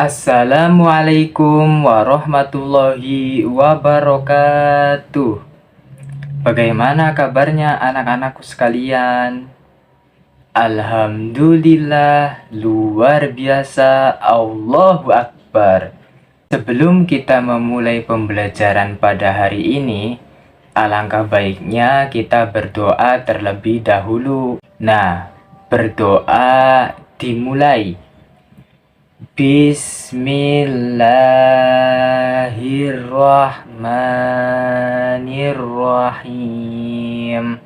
Assalamualaikum warahmatullahi wabarakatuh. Bagaimana kabarnya anak-anakku sekalian? Alhamdulillah, luar biasa, Allahu Akbar. Sebelum kita memulai pembelajaran pada hari ini, alangkah baiknya kita berdoa terlebih dahulu. Nah, berdoa dimulai. Bismillahirrahmanirrahim.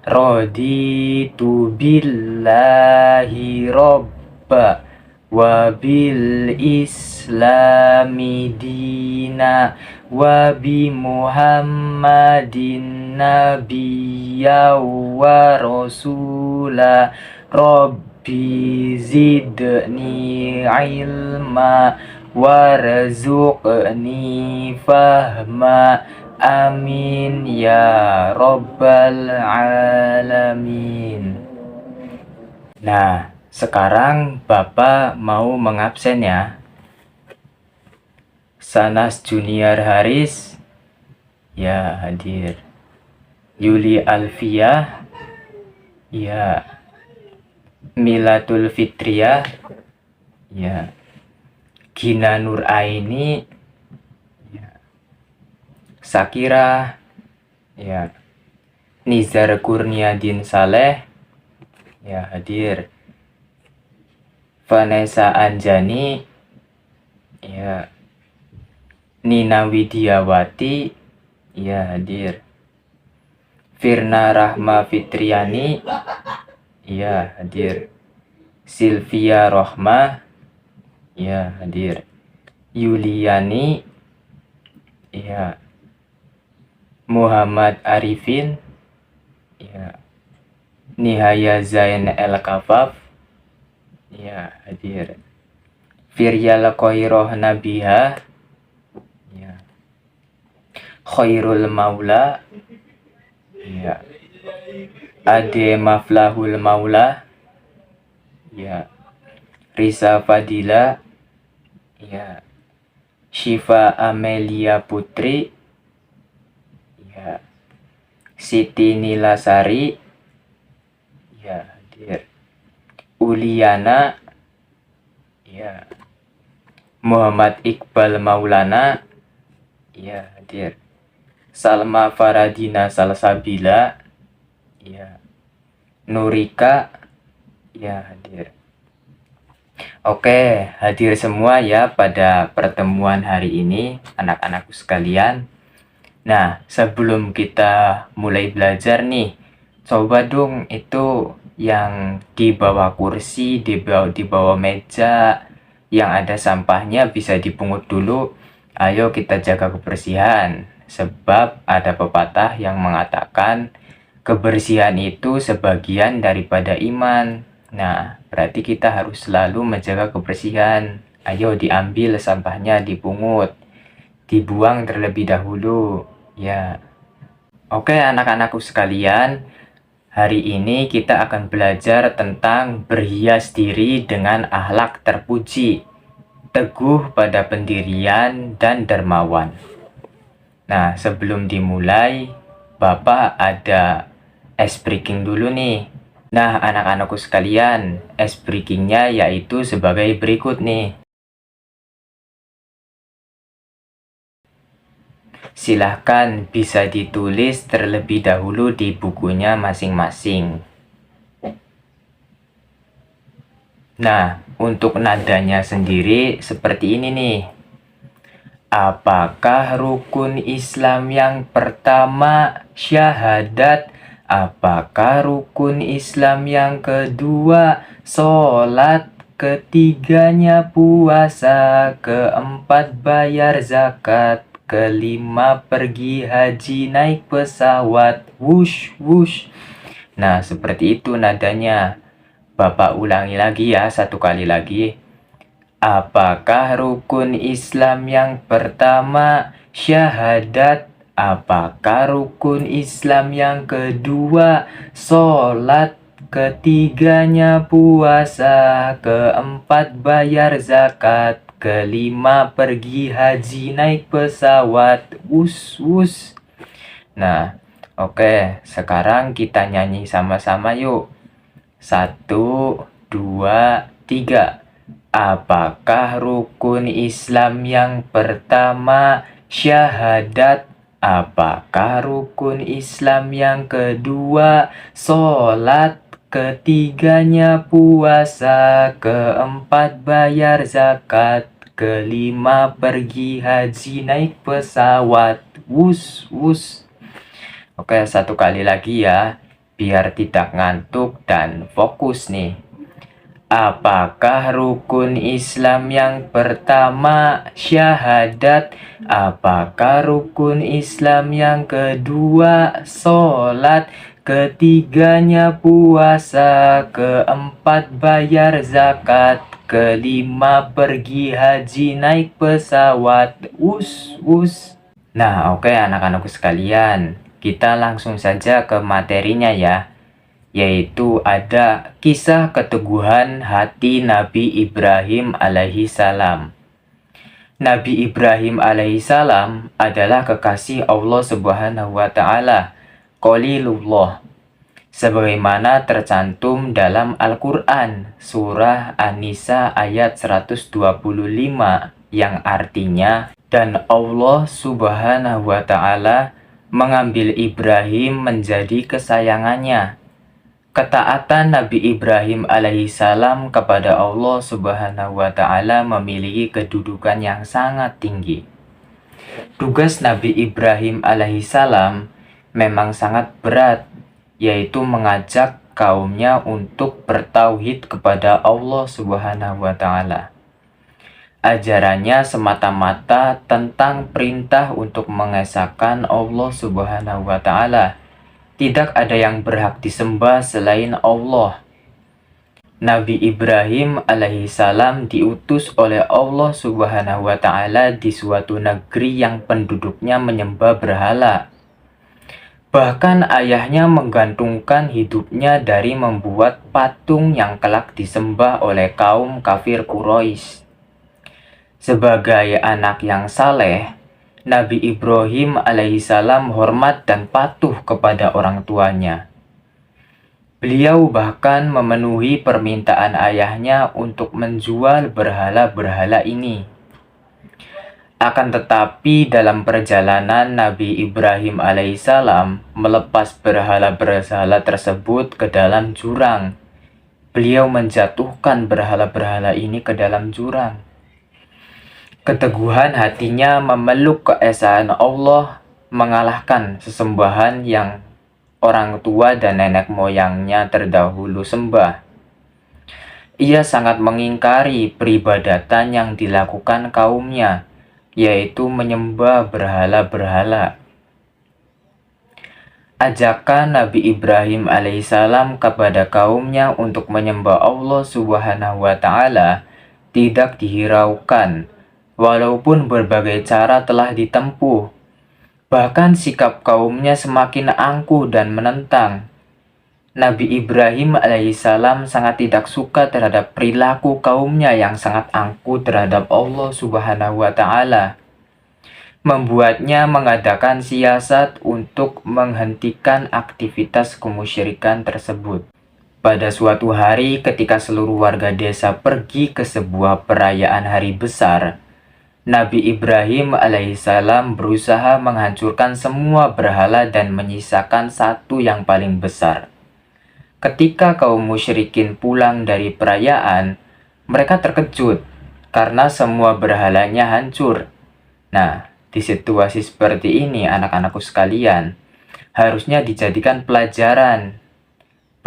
Raditu billahi robba wa bil islami dina wa bi muhammadin nabiyya wa rasula Rabbi zidni ilma warzuqni fahma amin ya rabbal alamin. Nah, sekarang Bapak mau mengabsen ya. Sanas Junior Haris ya hadir. Yuli Alfiyah ya. Milatul Fitriyah ya. Gina Nur Aini ya. Sakira ya. Nizar Kurniadin Saleh ya hadir. Vanessa Anjani ya. Nina Widiawati ya hadir. Firna Rahma Fitriani ya hadir. Sylvia Rohmah ya hadir. Yuliani ya. Muhammad Arifin ya. Nihaya Zain El Kafaf ya hadir. Firyal Khoiroh Nabiha ya. Khairul Maula ya. Ade Maflahul Maula ya. Risa Fadila ya. Syifa Amelia Putri ya. Siti Nilasari ya hadir. Uliana ya. Muhammad Iqbal Maulana ya hadir. Salma Faradina Salsabila ya. Nurika ya hadir. Oke, hadir semua ya pada pertemuan hari ini anak-anakku sekalian. Nah, sebelum kita mulai belajar nih, coba dong itu yang di bawah kursi, di bawah meja yang ada sampahnya bisa dipungut dulu. Ayo kita jaga kebersihan, sebab ada pepatah yang mengatakan kebersihan itu sebagian daripada iman. Nah, berarti kita harus selalu menjaga kebersihan. Ayo diambil sampahnya, dipungut, dibuang terlebih dahulu. Ya. Oke anak-anakku sekalian, hari ini kita akan belajar tentang berhias diri dengan akhlak terpuji, teguh pada pendirian dan dermawan. Nah, sebelum dimulai, Bapak ada ice breaking dulu nih. Nah, anak-anakku sekalian, ice breakingnya yaitu sebagai berikut nih. Silahkan bisa ditulis terlebih dahulu di bukunya masing-masing. Nah, untuk nadanya sendiri seperti ini nih. Apakah rukun Islam yang pertama syahadat? Apakah rukun Islam yang kedua sholat? Ketiganya puasa, keempat bayar zakat, kelima pergi haji naik pesawat, wush wush. Nah, seperti itu nadanya. Bapak ulangi lagi ya, satu kali lagi. Apakah rukun Islam yang pertama syahadat? Apakah rukun Islam yang kedua sholat? ketiganya puasa, keempat bayar zakat, kelima pergi haji naik pesawat. Us, us. Nah, oke, sekarang kita nyanyi sama-sama yuk. 1, 2, 3. Apakah rukun Islam yang pertama syahadat? Apakah rukun Islam yang kedua sholat? Ketiganya puasa, keempat bayar zakat, kelima pergi haji naik pesawat. Wus, wus. Oke, satu kali lagi ya, biar tidak ngantuk dan fokus nih. Apakah rukun Islam yang pertama syahadat? Apakah rukun Islam yang kedua sholat? Ketiganya puasa, keempat bayar zakat, kelima pergi haji naik pesawat. Us, us. Nah, oke anak-anakku sekalian, kita langsung saja ke materinya ya. Yaitu ada kisah keteguhan hati Nabi Ibrahim alaihi salam. Nabi Ibrahim alaihi salam adalah kekasih Allah Subhanahu wa taala, Khalilullah. Sebagaimana tercantum dalam Al-Qur'an surah An-Nisa ayat 125 yang artinya, dan Allah Subhanahu wa taala mengambil Ibrahim menjadi kesayangannya. Ketaatan Nabi Ibrahim alaihissalam kepada Allah Subhanahu wa taala memiliki kedudukan yang sangat tinggi. Tugas Nabi Ibrahim alaihissalam memang sangat berat, yaitu mengajak kaumnya untuk bertauhid kepada Allah Subhanahu wa taala. Ajarannya semata-mata tentang perintah untuk mengesahkan Allah Subhanahu wa taala. Tidak ada yang berhak disembah selain Allah. Nabi Ibrahim alaihissalam diutus oleh Allah Subhanahu wa taala di suatu negeri yang penduduknya menyembah berhala. Bahkan ayahnya menggantungkan hidupnya dari membuat patung yang kelak disembah oleh kaum kafir Quraisy. Sebagai anak yang saleh, Nabi Ibrahim alaihissalam hormat dan patuh kepada orang tuanya. Beliau bahkan memenuhi permintaan ayahnya untuk menjual berhala-berhala ini. Akan tetapi dalam perjalanan Nabi Ibrahim alaihissalam melepas berhala-berhala tersebut ke dalam jurang. Beliau menjatuhkan berhala-berhala ini ke dalam jurang. Keteguhan hatinya memeluk keesaan Allah, mengalahkan sesembahan yang orang tua dan nenek moyangnya terdahulu sembah. Ia sangat mengingkari peribadatan yang dilakukan kaumnya, yaitu menyembah berhala-berhala. Ajakan Nabi Ibrahim alaihissalam kepada kaumnya untuk menyembah Allah Subhanahu wa taala tidak dihiraukan. Walaupun berbagai cara telah ditempuh, bahkan sikap kaumnya semakin angkuh dan menentang. Nabi Ibrahim alaihissalam sangat tidak suka terhadap perilaku kaumnya yang sangat angkuh terhadap Allah Subhanahu wa taala. Membuatnya mengadakan siasat untuk menghentikan aktivitas kemusyrikan tersebut. Pada suatu hari ketika seluruh warga desa pergi ke sebuah perayaan hari besar, Nabi Ibrahim alaihissalam berusaha menghancurkan semua berhala dan menyisakan satu yang paling besar. Ketika kaum musyrikin pulang dari perayaan, mereka terkejut karena semua berhalanya hancur. Nah, di situasi seperti ini anak-anakku sekalian, harusnya dijadikan pelajaran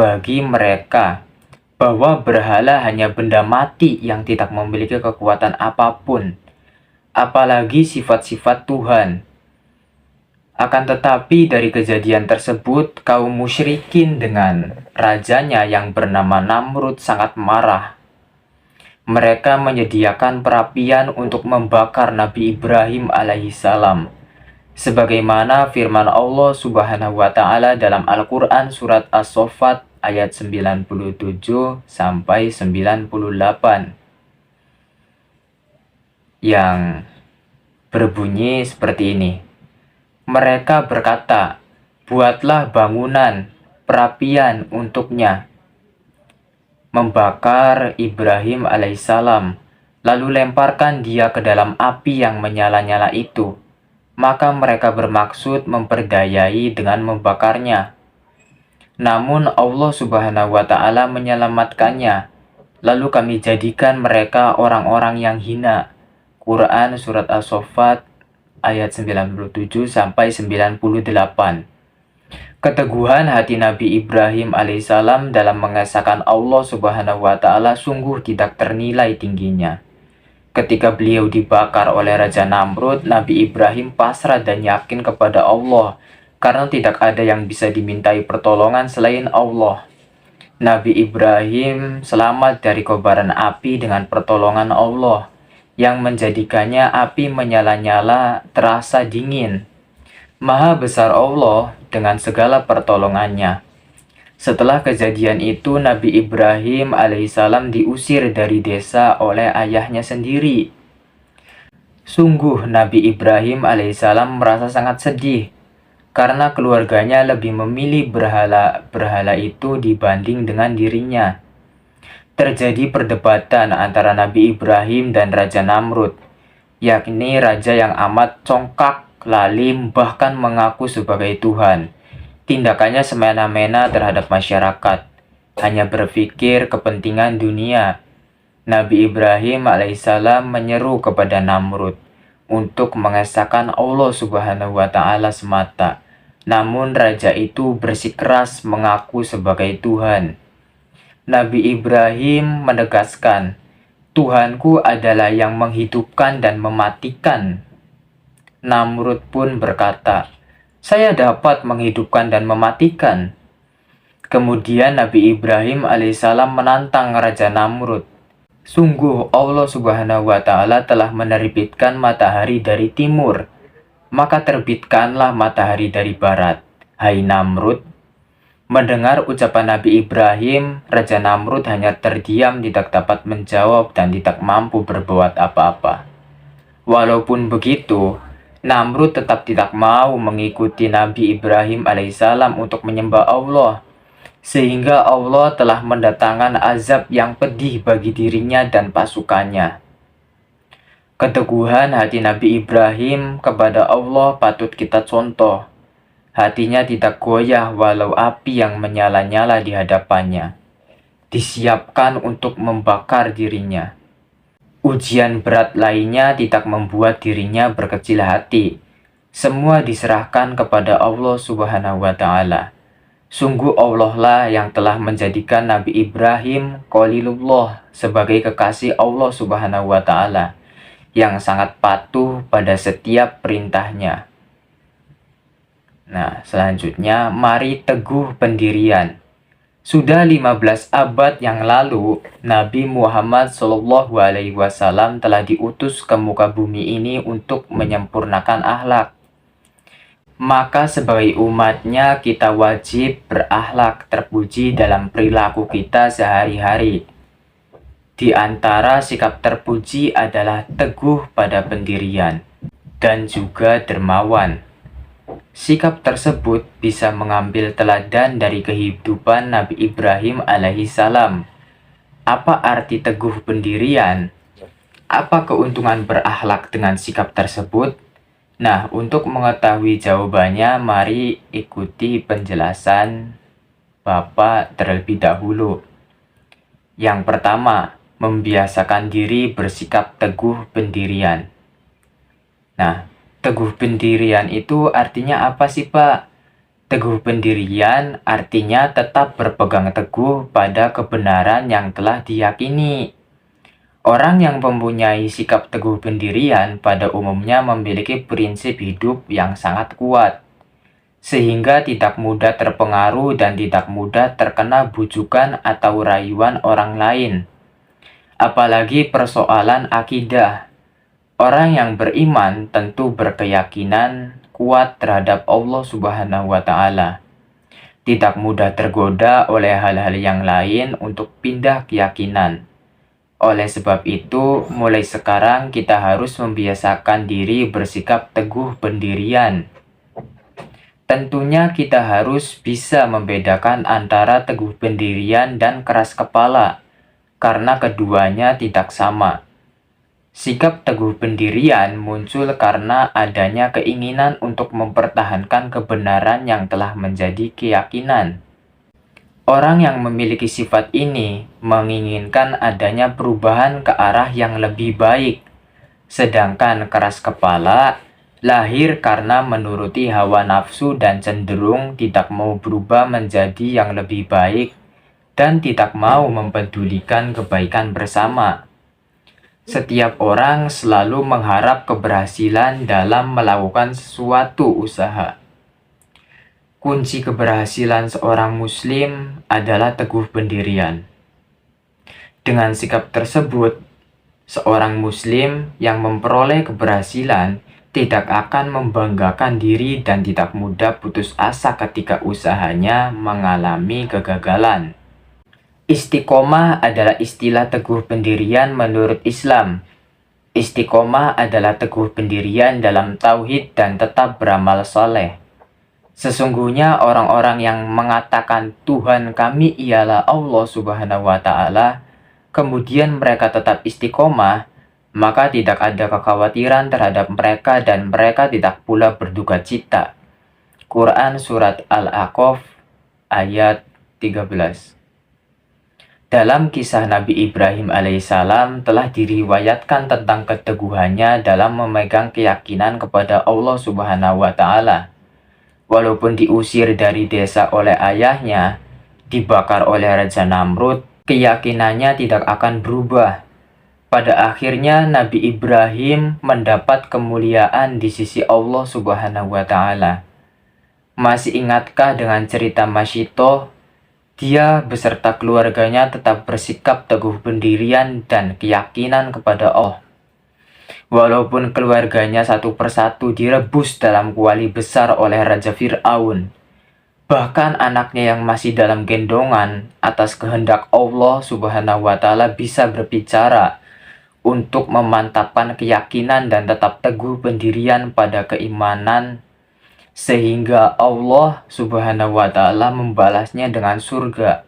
bagi mereka bahwa berhala hanya benda mati yang tidak memiliki kekuatan apapun, apalagi sifat-sifat Tuhan. Akan tetapi dari kejadian tersebut, kaum musyrikin dengan rajanya yang bernama Namrud sangat marah. Mereka menyediakan perapian untuk membakar Nabi Ibrahim alaihissalam. Sebagaimana firman Allah Subhanahu wa taala dalam Al-Qur'an surat As-Saffat ayat 97 sampai 98 yang berbunyi seperti ini. Mereka berkata, "Buatlah bangunan perapian untuknya, membakar Ibrahim alaihissalam, lalu lemparkan dia ke dalam api yang menyala-nyala itu." Maka mereka bermaksud memperdayai dengan membakarnya. Namun Allah Subhanahu wa Ta'ala menyelamatkannya. Lalu kami jadikan mereka orang-orang yang hina. Quran Surat As-Saffat ayat 97 sampai 98. Keteguhan hati Nabi Ibrahim alaihissalam dalam mengesahkan Allah Subhanahu wa Ta'ala sungguh tidak ternilai tingginya. Ketika beliau dibakar oleh Raja Namrud, Nabi Ibrahim pasrah dan yakin kepada Allah karena tidak ada yang bisa dimintai pertolongan selain Allah. Nabi Ibrahim selamat dari kobaran api dengan pertolongan Allah yang menjadikannya api menyala-nyala terasa dingin. Maha besar Allah dengan segala pertolongannya. Setelah kejadian itu, Nabi Ibrahim alaihissalam diusir dari desa oleh ayahnya sendiri. Sungguh Nabi Ibrahim alaihissalam merasa sangat sedih karena keluarganya lebih memilih berhala itu dibanding dengan dirinya. Terjadi perdebatan antara Nabi Ibrahim dan Raja Namrud, yakni raja yang amat congkak, lalim, bahkan mengaku sebagai Tuhan. Tindakannya semena-mena terhadap masyarakat, hanya berpikir kepentingan dunia. Nabi Ibrahim alaihissalam menyeru kepada Namrud untuk mengesahkan Allah Subhanahu wa Ta'ala semata. Namun raja itu bersikeras mengaku sebagai Tuhan. Nabi Ibrahim menegaskan, "Tuhanku adalah yang menghidupkan dan mematikan." Namrud pun berkata, "Saya dapat menghidupkan dan mematikan." Kemudian Nabi Ibrahim alaihissalam menantang Raja Namrud. "Sungguh Allah Subhanahu wa Ta'ala telah menerbitkan matahari dari timur, maka terbitkanlah matahari dari barat, hai Namrud." Mendengar ucapan Nabi Ibrahim, Raja Namrud hanya terdiam, tidak dapat menjawab dan tidak mampu berbuat apa-apa. Walaupun begitu, Namrud tetap tidak mau mengikuti Nabi Ibrahim alaihissalam untuk menyembah Allah, sehingga Allah telah mendatangkan azab yang pedih bagi dirinya dan pasukannya. Keteguhan hati Nabi Ibrahim kepada Allah patut kita contoh. Hatinya tidak goyah walau api yang menyala-nyala di hadapannya disiapkan untuk membakar dirinya. Ujian berat lainnya tidak membuat dirinya berkecil hati. Semua diserahkan kepada Allah Subhanahu wa Ta'ala. Sungguh Allah lah yang telah menjadikan Nabi Ibrahim Khalilullah sebagai kekasih Allah Subhanahu wa Ta'ala yang sangat patuh pada setiap perintahnya. Nah, selanjutnya mari teguh pendirian. Sudah 15 abad yang lalu, Nabi Muhammad SAW telah diutus ke muka bumi ini untuk menyempurnakan akhlak. Maka sebagai umatnya kita wajib berakhlak terpuji dalam perilaku kita sehari-hari. Di antara sikap terpuji adalah teguh pada pendirian dan juga dermawan. Sikap tersebut bisa mengambil teladan dari kehidupan Nabi Ibrahim alaihissalam. Apa arti teguh pendirian? Apa keuntungan berakhlak dengan sikap tersebut? Nah, untuk mengetahui jawabannya, mari ikuti penjelasan Bapak terlebih dahulu. Yang pertama, membiasakan diri bersikap teguh pendirian. Nah, teguh pendirian itu artinya apa sih, Pak? Teguh pendirian artinya tetap berpegang teguh pada kebenaran yang telah diyakini. Orang yang mempunyai sikap teguh pendirian pada umumnya memiliki prinsip hidup yang sangat kuat, sehingga tidak mudah terpengaruh dan tidak mudah terkena bujukan atau rayuan orang lain. Apalagi persoalan akidah. Orang yang beriman tentu berkeyakinan kuat terhadap Allah Subhanahu wa Ta'ala. tidak mudah tergoda oleh hal-hal yang lain untuk pindah keyakinan. Oleh sebab itu, mulai sekarang kita harus membiasakan diri bersikap teguh pendirian. Tentunya kita harus bisa membedakan antara teguh pendirian dan keras kepala, karena keduanya tidak sama. Sikap teguh pendirian muncul karena adanya keinginan untuk mempertahankan kebenaran yang telah menjadi keyakinan. Orang yang memiliki sifat ini menginginkan adanya perubahan ke arah yang lebih baik, sedangkan keras kepala lahir karena menuruti hawa nafsu dan cenderung tidak mau berubah menjadi yang lebih baik dan tidak mau mempedulikan kebaikan bersama. Setiap orang selalu mengharap keberhasilan dalam melakukan suatu usaha. Kunci keberhasilan seorang muslim adalah teguh pendirian. Dengan sikap tersebut, seorang muslim yang memperoleh keberhasilan tidak akan membanggakan diri dan tidak mudah putus asa ketika usahanya mengalami kegagalan. Istiqomah adalah istilah teguh pendirian menurut Islam. Istiqomah adalah teguh pendirian dalam tauhid dan tetap beramal soleh. Sesungguhnya orang-orang yang mengatakan Tuhan kami ialah Allah Subhanahu wa Ta'ala, kemudian mereka tetap istiqomah, maka tidak ada kekhawatiran terhadap mereka dan mereka tidak pula berduka cita. Quran Surat Al-A'qaf ayat 13. Dalam kisah Nabi Ibrahim alaihissalam telah diriwayatkan tentang keteguhannya dalam memegang keyakinan kepada Allah Subhanahu wa Ta'ala. Walaupun diusir dari desa oleh ayahnya, dibakar oleh Raja Namrud, keyakinannya tidak akan berubah. Pada akhirnya Nabi Ibrahim mendapat kemuliaan di sisi Allah Subhanahu wa Ta'ala. Masih ingatkah dengan cerita Masyitoh? Dia beserta keluarganya tetap bersikap teguh pendirian dan keyakinan kepada Allah. Walaupun keluarganya satu persatu direbus dalam kuali besar oleh Raja Fir'aun, bahkan anaknya yang masih dalam gendongan atas kehendak Allah Subhanahu wa Ta'ala bisa berbicara untuk memantapkan keyakinan dan tetap teguh pendirian pada keimanan, sehingga Allah Subhanahu wa Ta'ala membalasnya dengan surga.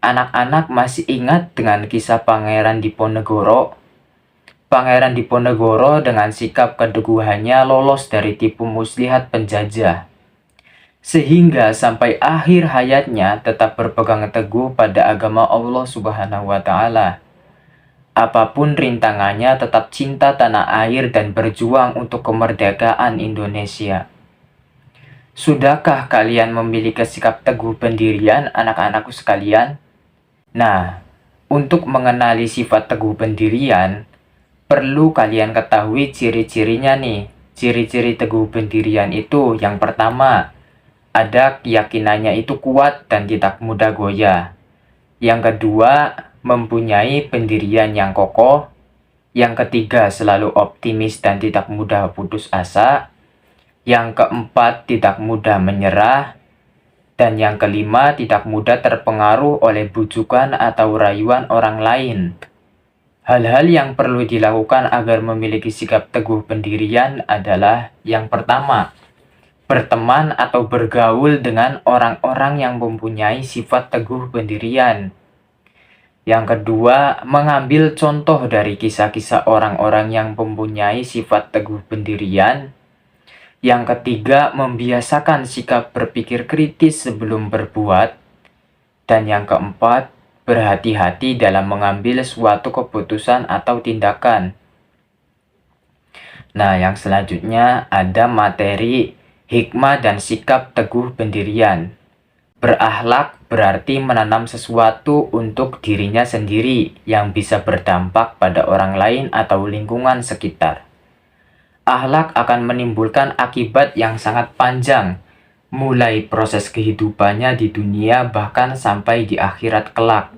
Anak-anak masih ingat dengan kisah Pangeran Diponegoro? Pangeran Diponegoro dengan sikap keteguhannya lolos dari tipu muslihat penjajah, sehingga sampai akhir hayatnya tetap berpegang teguh pada agama Allah Subhanahu wa Ta'ala. Apapun rintangannya tetap cinta tanah air dan berjuang untuk kemerdekaan Indonesia. Sudahkah kalian memiliki sikap teguh pendirian, anak-anakku sekalian? Nah, untuk mengenali sifat teguh pendirian, perlu kalian ketahui ciri-cirinya nih. Ciri-ciri teguh pendirian itu yang pertama, ada keyakinannya itu kuat dan tidak mudah goyah. Yang kedua, mempunyai pendirian yang kokoh. Yang ketiga, selalu optimis dan tidak mudah putus asa. Yang keempat, tidak mudah menyerah. Dan yang kelima, tidak mudah terpengaruh oleh bujukan atau rayuan orang lain. Hal-hal yang perlu dilakukan agar memiliki sikap teguh pendirian adalah yang pertama, berteman atau bergaul dengan orang-orang yang mempunyai sifat teguh pendirian. Yang kedua, mengambil contoh dari kisah-kisah orang-orang yang mempunyai sifat teguh pendirian. Yang ketiga, membiasakan sikap berpikir kritis sebelum berbuat. Dan yang keempat, berhati-hati dalam mengambil suatu keputusan atau tindakan. Nah, yang selanjutnya ada materi, hikmah, dan sikap teguh pendirian. Berakhlak berarti menanam sesuatu untuk dirinya sendiri yang bisa berdampak pada orang lain atau lingkungan sekitar. Akhlak akan menimbulkan akibat yang sangat panjang, mulai proses kehidupannya di dunia bahkan sampai di akhirat kelak.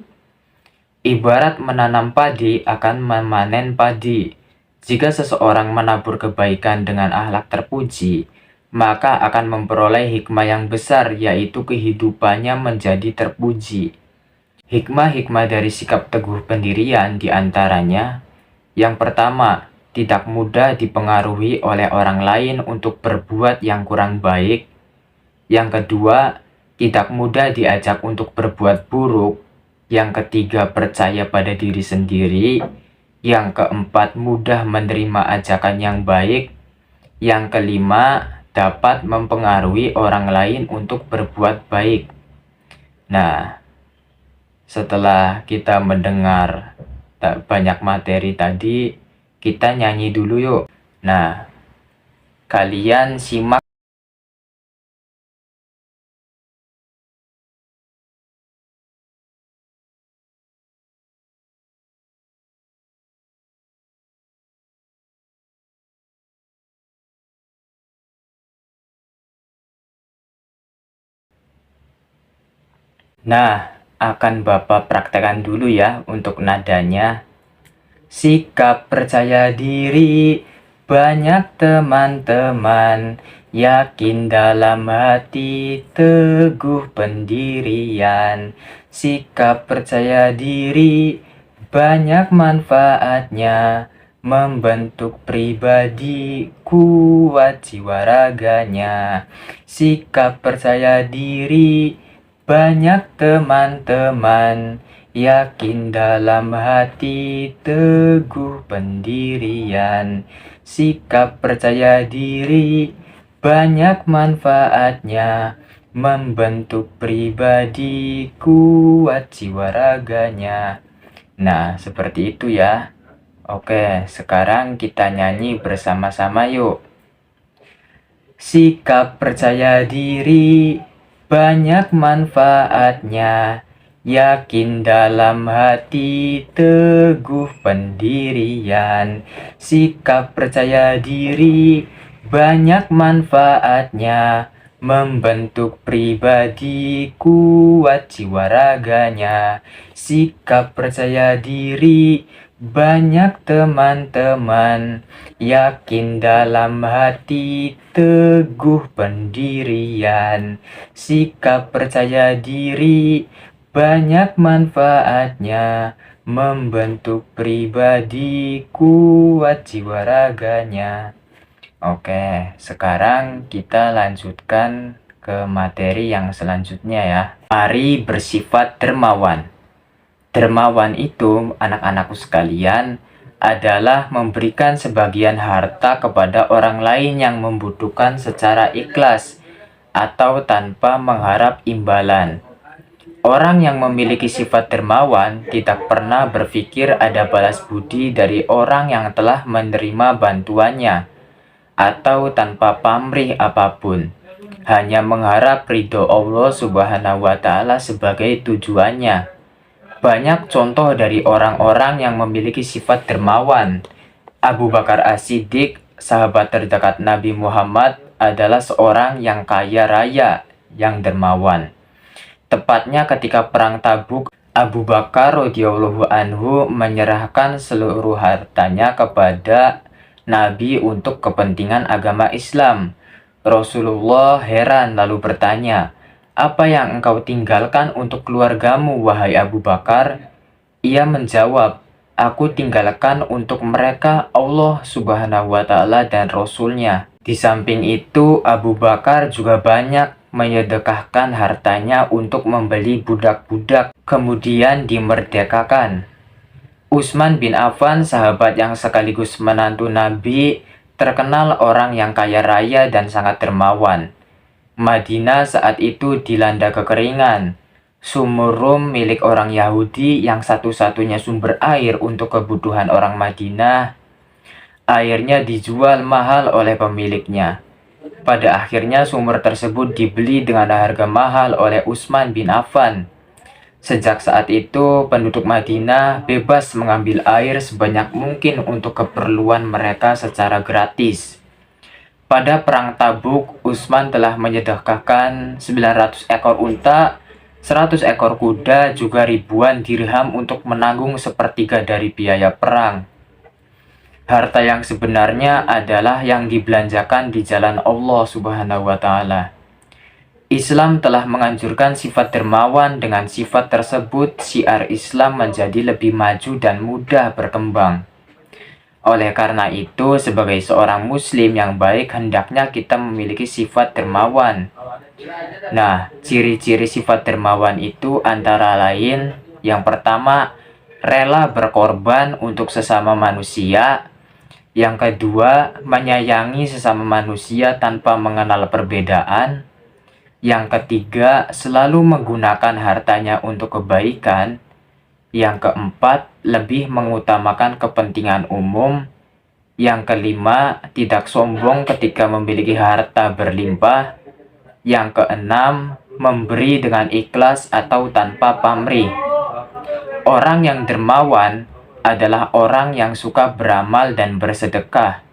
Ibarat menanam padi akan memanen padi. Jika seseorang menabur kebaikan dengan akhlak terpuji, maka akan memperoleh hikmah yang besar, yaitu kehidupannya menjadi terpuji. Hikmah-hikmah dari sikap teguh pendirian diantaranya, yang pertama, tidak mudah dipengaruhi oleh orang lain untuk berbuat yang kurang baik. Yang kedua, tidak mudah diajak untuk berbuat buruk. Yang ketiga, percaya pada diri sendiri. Yang keempat, mudah menerima ajakan yang baik. Yang kelima, dapat mempengaruhi orang lain untuk berbuat baik. Nah, setelah kita mendengar banyak materi tadi, kita nyanyi dulu yuk. Nah, kalian simak. Nah, akan Bapak praktekkan dulu ya untuk nadanya. Sikap percaya diri, banyak teman-teman, yakin dalam hati, teguh pendirian. Sikap percaya diri, banyak manfaatnya, membentuk pribadi, kuat jiwa raganya. Sikap percaya diri, banyak teman-teman, yakin dalam hati, teguh pendirian. Sikap percaya diri, banyak manfaatnya, membentuk pribadi, kuat jiwa raganya. Nah, seperti itu ya. Oke, sekarang kita nyanyi bersama-sama yuk. Sikap percaya diri, banyak manfaatnya, yakin dalam hati, teguh pendirian. Sikap percaya diri, banyak manfaatnya, membentuk pribadi, kuat jiwa raganya. Sikap percaya diri, banyak teman-teman, yakin dalam hati, teguh pendirian. Sikap percaya diri, banyak manfaatnya, membentuk pribadi, kuat jiwa raganya. Oke, sekarang kita lanjutkan ke materi yang selanjutnya ya. Mari bersifat dermawan. Dermawan itu, anak-anakku sekalian, adalah memberikan sebagian harta kepada orang lain yang membutuhkan secara ikhlas atau tanpa mengharap imbalan. Orang yang memiliki sifat dermawan tidak pernah berpikir ada balas budi dari orang yang telah menerima bantuannya, atau tanpa pamrih apapun. Hanya mengharap ridho Allah Subhanahu wa Ta'ala sebagai tujuannya. Banyak contoh dari orang-orang yang memiliki sifat dermawan. Abu Bakar As-Siddiq, sahabat terdekat Nabi Muhammad, adalah seorang yang kaya raya, yang dermawan. Tepatnya ketika perang Tabuk, Abu Bakar radhiyallahu anhu menyerahkan seluruh hartanya kepada Nabi untuk kepentingan agama Islam. Rasulullah heran lalu bertanya, "Apa yang engkau tinggalkan untuk keluargamu, wahai Abu Bakar?" Ia menjawab, "Aku tinggalkan untuk mereka Allah Subhanahu wa Ta'ala dan Rasul-Nya." Di samping itu, Abu Bakar juga banyak menyedekahkan hartanya untuk membeli budak-budak, kemudian dimerdekakan. Utsman bin Affan, sahabat yang sekaligus menantu Nabi, terkenal orang yang kaya raya dan sangat dermawan. Madinah saat itu dilanda kekeringan. Sumur Rum milik orang Yahudi yang satu-satunya sumber air untuk kebutuhan orang Madinah, airnya dijual mahal oleh pemiliknya. Pada akhirnya sumur tersebut dibeli dengan harga mahal oleh Utsman bin Affan. Sejak saat itu, penduduk Madinah bebas mengambil air sebanyak mungkin untuk keperluan mereka secara gratis. Pada perang Tabuk, Utsman telah menyedekahkan 900 ekor unta, 100 ekor kuda, juga ribuan dirham untuk menanggung sepertiga dari biaya perang. Harta yang sebenarnya adalah yang dibelanjakan di jalan Allah Subhanahu wa Ta'ala. Islam telah menganjurkan sifat dermawan. Dengan sifat tersebut, syiar Islam menjadi lebih maju dan mudah berkembang. Oleh karena itu, sebagai seorang muslim yang baik, hendaknya kita memiliki sifat dermawan. Nah, ciri-ciri sifat dermawan itu antara lain, yang pertama, rela berkorban untuk sesama manusia. Yang kedua, menyayangi sesama manusia tanpa mengenal perbedaan. Yang ketiga, selalu menggunakan hartanya untuk kebaikan. Yang keempat, lebih mengutamakan kepentingan umum. Yang kelima, tidak sombong ketika memiliki harta berlimpah. Yang keenam, memberi dengan ikhlas atau tanpa pamrih. Orang yang dermawan adalah orang yang suka beramal dan bersedekah.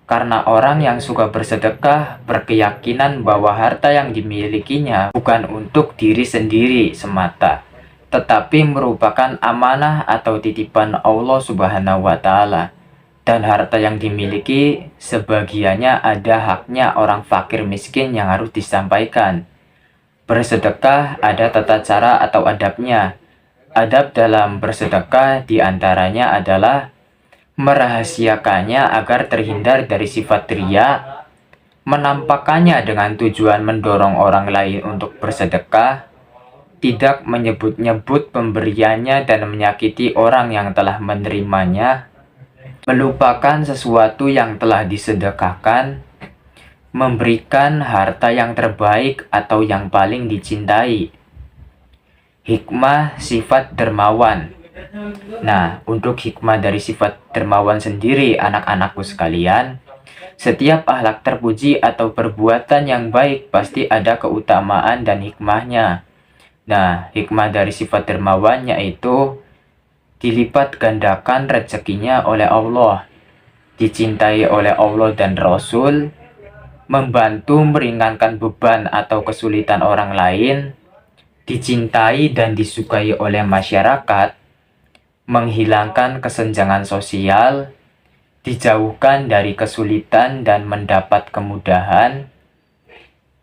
Karena orang yang suka bersedekah berkeyakinan bahwa harta yang dimilikinya bukan untuk diri sendiri semata, tetapi merupakan amanah atau titipan Allah Subhanahu wa Ta'ala. Dan harta yang dimiliki sebagiannya ada haknya orang fakir miskin yang harus disampaikan. Bersedekah ada tata cara atau adabnya. Adab dalam bersedekah diantaranya adalah merahasiakannya agar terhindar dari sifat riya, menampakkannya dengan tujuan mendorong orang lain untuk bersedekah, tidak menyebut-nyebut pemberiannya dan menyakiti orang yang telah menerimanya, melupakan sesuatu yang telah disedekahkan, memberikan harta yang terbaik atau yang paling dicintai. Hikmah sifat dermawan. Nah, untuk hikmah dari sifat dermawan sendiri, anak-anakku sekalian, setiap akhlak terpuji atau perbuatan yang baik pasti ada keutamaan dan hikmahnya. Nah, hikmah dari sifat dermawan yaitu dilipat gandakan rezekinya oleh Allah, dicintai oleh Allah dan Rasul, membantu meringankan beban atau kesulitan orang lain, dicintai dan disukai oleh masyarakat, menghilangkan kesenjangan sosial, dijauhkan dari kesulitan dan mendapat kemudahan,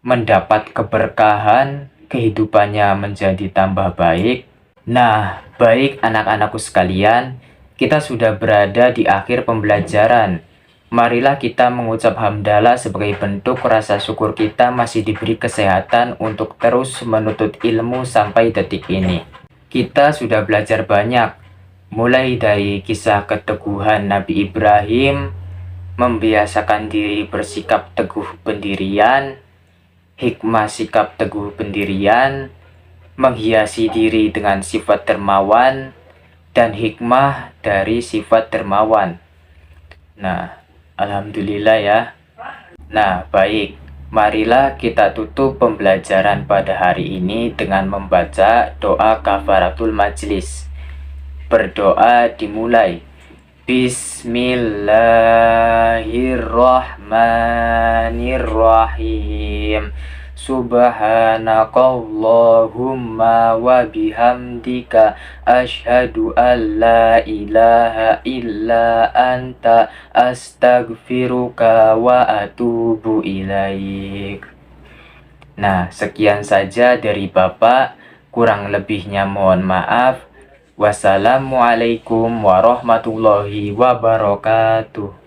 mendapat keberkahan, kehidupannya menjadi tambah baik. Nah, baik anak-anakku sekalian, kita sudah berada di akhir pembelajaran. Marilah kita mengucap hamdalah sebagai bentuk rasa syukur kita masih diberi kesehatan untuk terus menuntut ilmu sampai detik ini. Kita sudah belajar banyak, mulai dari kisah keteguhan Nabi Ibrahim, membiasakan diri bersikap teguh pendirian, hikmah sikap teguh pendirian, menghiasi diri dengan sifat dermawan, dan hikmah dari sifat dermawan. Nah, alhamdulillah ya. Nah, baik. Marilah kita tutup pembelajaran pada hari ini dengan membaca doa kafaratul majlis. Berdoa dimulai. Bismillahirrahmanirrahim. Subhanakallahumma wa bihamdika asyhadu an la ilaha illa anta astaghfiruka wa atubu ilaik. Nah, sekian saja dari Bapak, kurang lebihnya mohon maaf. Wassalamualaikum warahmatullahi wabarakatuh.